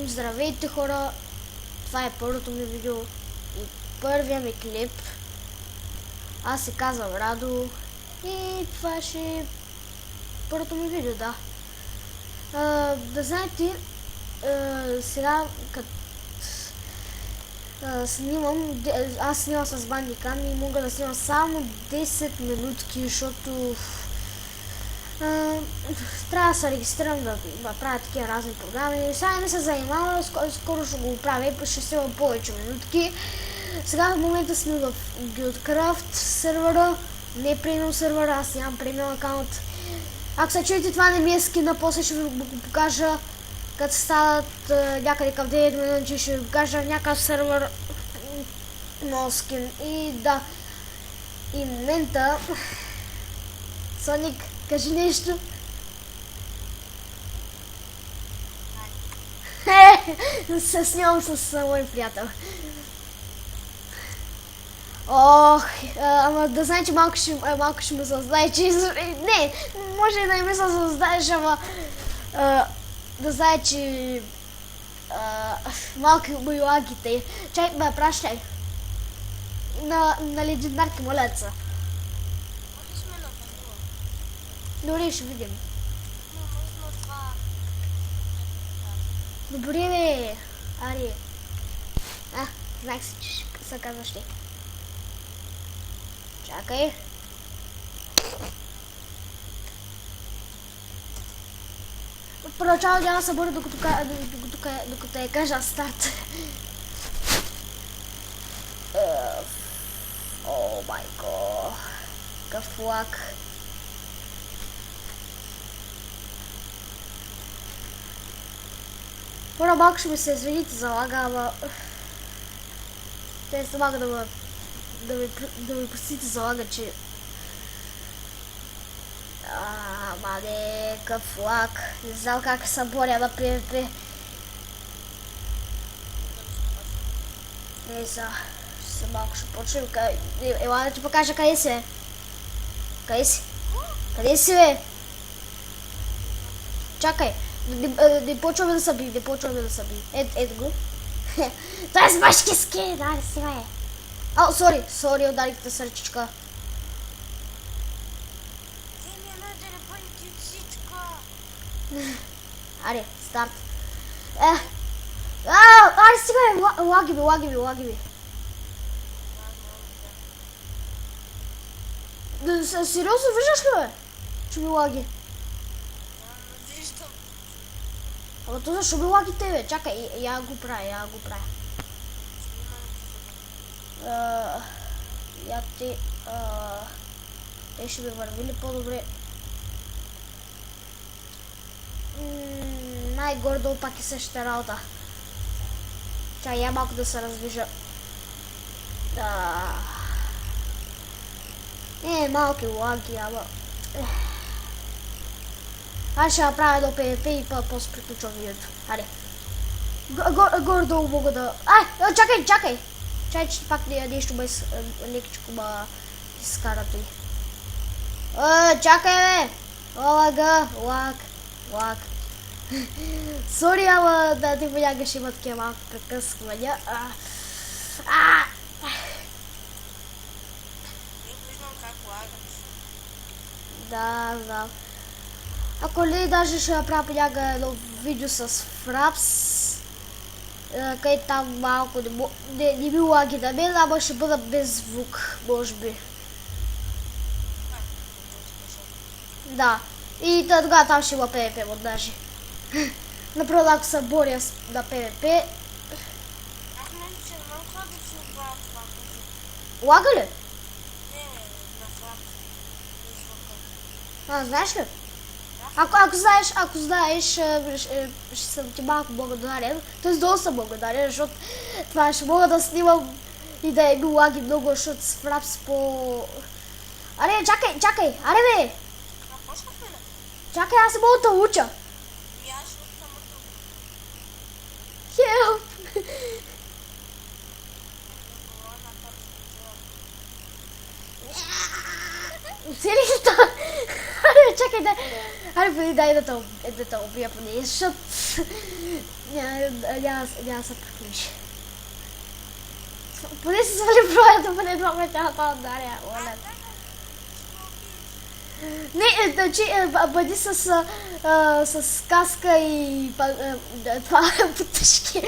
Здравейте хора, това е първото ми видео и първия ми клип. Аз се казвам Радо и това ще е първото ми видео, да. Да знаете, сега като снимам, аз снимам с Bandicam и мога да снимам само 10 минутки, защото трябва да се регистрирам да правя такива разни програми. Сега не се занимавам, скоро ще го правя и ще снимам повече минутки. Сега в момента сме в Guildcraft сервера, не премиум сервера, аз нямам премиум акаунт. Ако се чуете, това не ми е скина, после ще ви го покажа, като стават някъде към 9 минути, ще ви покажа някакъв сервер, нов скин. И да, и момента, Соник, кажи нещо. Се снимам с мой приятел. Ох, ама да знае, че малко ще ме съзнаеш, че... Не, може и да не ме съзнаеш, ама... да знае, че... малки бойлагите. Чай, ме пращай. На легендарки молеца. Добре, ще видим. Добре, бе. Ари. Знаех си, че ще се казваш ти. Чакай. Поначало няма да се боря, докато я кажа старт. О майко. Какъв лак. Хора, малко ще ми се извините за лага, ама... Те се мага да ми простите за лага, че... Мане, къв лак. Не знам как се боря на PvP. Не са. Малко ще почнем. Ела да ти покажа къде си, бе. Къде си? Къде си, бе? Чакай. Не почваме да се би, Ето го. Това е с башки скин, да си, бе. Сори, ударих те сърчичка. Аре, старт. Аре, сега бе, лаги бе. Сериозно, виждаш ли, бе? Че ми лаги. Ама то защо ми лаги тебе? Чакай, я го правя. Те ще ми вървили по-добре. Най-гордо пак е същата работа. Чай, я малко да се раздвижа. Малки лаги, ама... Аз ще направя едно PvP и после приключвам видеото. Аре. Горе-долу мога да... Чакай! Чай, че пак нещо без лекичко ма изкара той. Чакай, бе! Лаг. Сори, ама да ти понякога ще има такива малко прекъсвания. Да. Ако ли даже ще направя понякога едно видео с Fraps, където там малко не ми лаги на мен, ама ще бъда без звук, може би. Да. И тогава там ще има PvP мод даже. Например, ако се боря на PvP... Лага ли? Знаеш ли? Ако знаеш, ще съм ти малко благодарен. Т.е. доста благодарен, защото това ще мога да снимам и да ми лаги много, защото с Fraps по... Аре, чакай! Аре, бе! Чакай, аз се мога да уча! Help! Сериозно? Аре, чакай да... Хайде, поди, дай да те убия поне, защото няма се приключи. Поне се свали броята, поне това мечата ударя, моля. Не, значи, бъди с каска и това потъжки.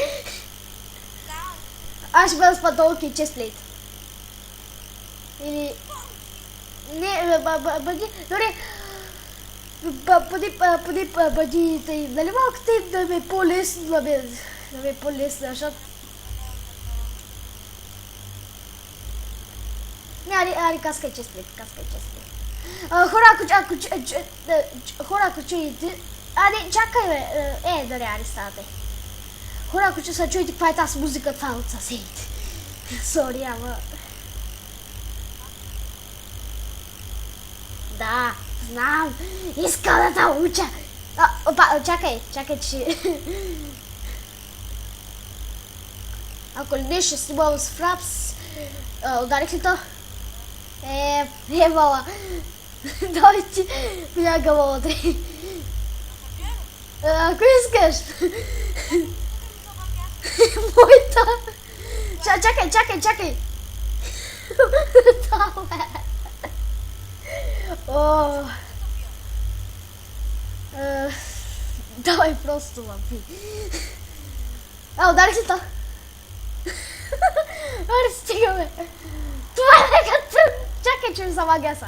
Аз ще бъда с пантолки и честплейт. Или... Не, бъди... Дори... Бъди... Нали малко тъй да ми е по-лесно, да ми е по-лесно, защото... Не, ари, каска и честплейт, Хора, ако чуете... Не, чакай, бе! Дори, ари, ставате. Хора, ако се чуете каква е тази музика, това е от съседите. Сори, ама... Да, знам. Искам да те уча. Чакай, че... Ако ли нещо ще снимам с Фрапс, ударих ли то? Мала. Дай ти бяга вътре. Ако искаш. Моята. Чакай. Там е. Давай просто лапи. Ударих ли то? Аре, стигаме. Това е като... Чакай, че ми замагяса.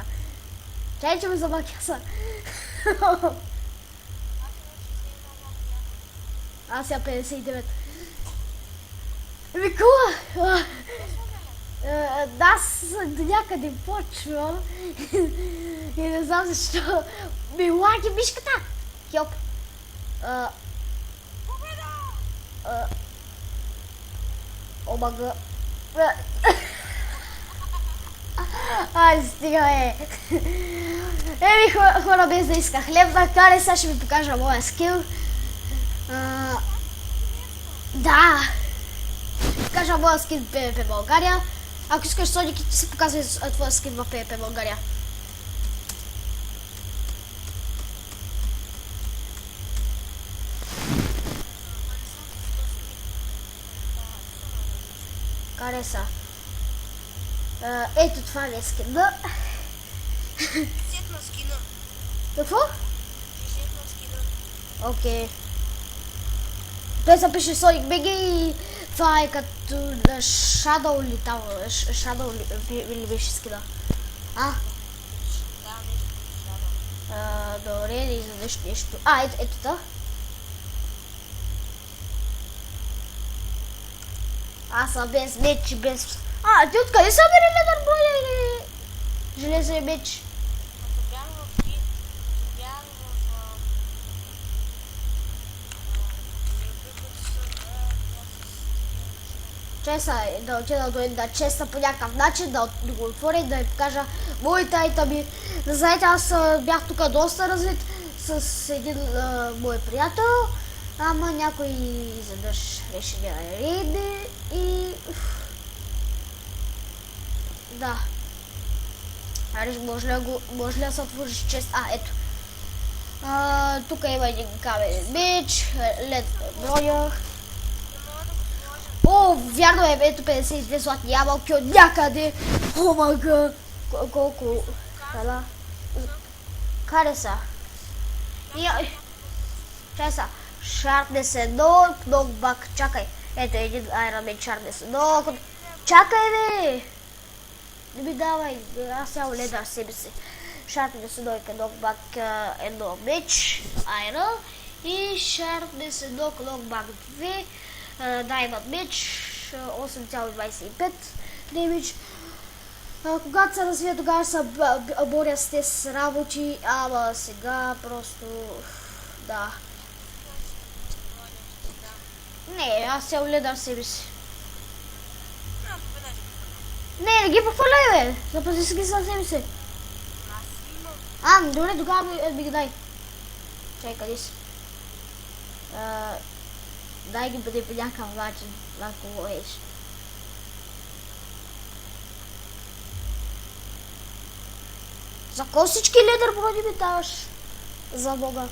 Аз я 59. Кула! Да, аз до някъде почвам и не знам защо ми лаги мишката. Хелп. Омага. Ай, стига Еми, хора, без да иска хлеб, макар сега ще ви покажа моя скил. Да. Покажа моя скил в PvP България. Ако искаш, Соник, ти се показвай твоя скил в PvP България. Къде са? Ето това не е скина. Сетна скина. Какво? Сетна скина. Окей. Той се пише Sonic BG и това е като Shadow ли там, Shadow ли беше скина? Да, нещо Shadow. Добре, не издадеш нещо. Ето това. Аз съм без меч и без... Ти откъде са бери ледър броя или... Железен меч? Чай са да отида до една честа по някакъв начин, да го отворя и да ви покажа моите айтами. Да знаете, аз бях тук доста развит с един мой приятел, ама някой изведнъж реши да рейде и... Да. Ариш, може ли да се отвориш чест? Ето. Тук има един каменен меч, лед броя. Вярно е, ето 52 златни ябълки от някъде. Омага! Колко? Къде са? Чай са. Sharpness 1, knockback. Чакай. Ето един Iron Man Sharpness 1. Чакай, бе! Не ми давай. Аз сега леда себе си. Sharpness 1, knockback 1 меч. Iron. И Sharpness 1, knockback 2. Diamond меч, 8,25 damage. Когато се развия, тогава се боря с тези работи, ама сега просто... Да. Не, аз се оледам себе си. Не ги похваляй, бе! Запази си ги съвсем си. Добре, тогава ми ги дай. Чай, къде си? Дай ги бъде по някакъв начин, ако можеш. За кой всички ледър броди ми даваш? За Бога.